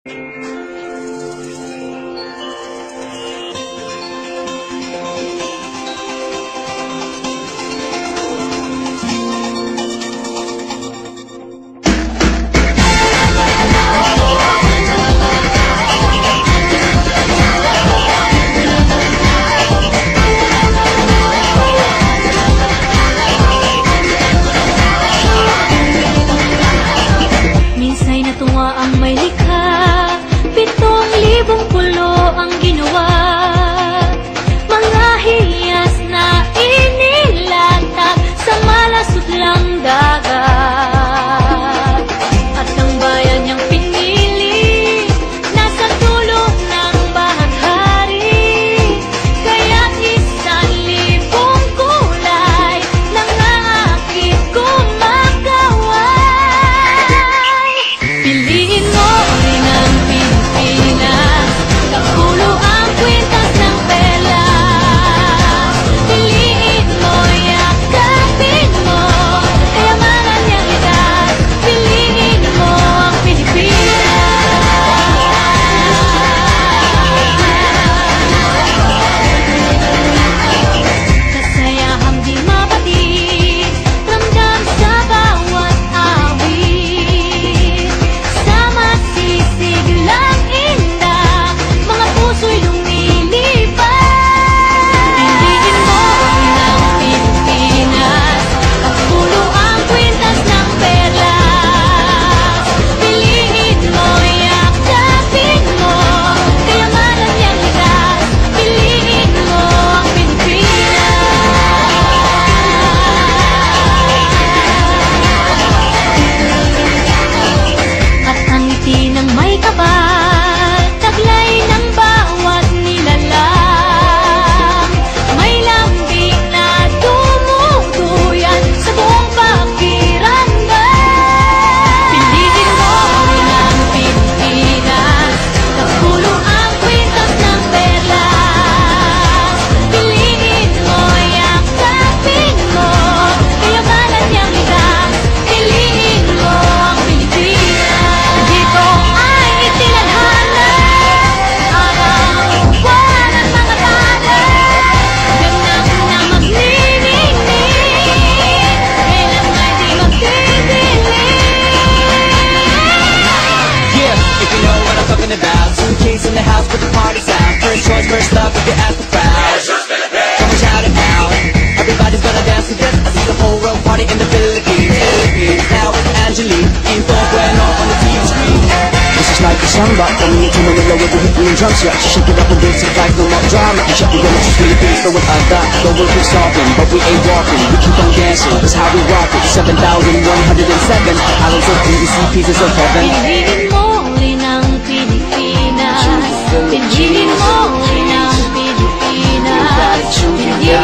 Minsa'y natuwa ang may likha, 7,000 pulo ang ginawa. Mga hiyas na inilatag sa malasot lang dagat. At ang bayan niyang pinili, nasa dulo ng bahaghari. Kaya 1,000 kulay nangangakit kumakaway. Piliin mo rin ang Pilipinas, kapulo ang kwintas ng pelas. Piliin mo, yakapin mo, kayamanan niyang likas. Piliin mo ang Pilipinas. Kasayahang di mapatid, ramdam sa bawat awit. Sama sisiglang indak, mga puso'y lumilipad. Piliin mo rin ang Pilipinas, kapulo ang kwintas ng perlas. Piliin mo, yakapin mo, kayamanan niyang likas. Piliin mo ang Pilipinas. At ang ngiti ng may kapal, taglay ng bawat nilalang. May lambing na tumutuyan sa buong pakiramdam. Piliin mo rin ang Pilipinas, kapulo ang kwintas ng perlas. Piliin mo, yakapin mo, kayamanan niyang likas. Piliin mo ang Pilipinas. Dito ay itinadhana, araw-buwan at mga tala. Ganap na magnininig, kailan ay di magdidilim. Yeah, if you know what I'm talking about. Suitcase in the house, put the party's out. First choice, first love, if you ask the crowd. Come and shout it out. Everybody's gonna dance to this. I see the whole world party in the Philippines. Now with Angelique, info going off on the TV screen. This is like a samba, coming into Manila with the hit and drum set. She shake it up and dance it like no more drama. And shut the door, it's Philippines, but without that, the world keeps talking, but we ain't walking. We keep on dancing, that's how we rock it. 7,107 islands of PVC, pieces of heaven. Piliin mo rin ang Pilipinas. Piliin mo rin ang Pilipinas. Piliin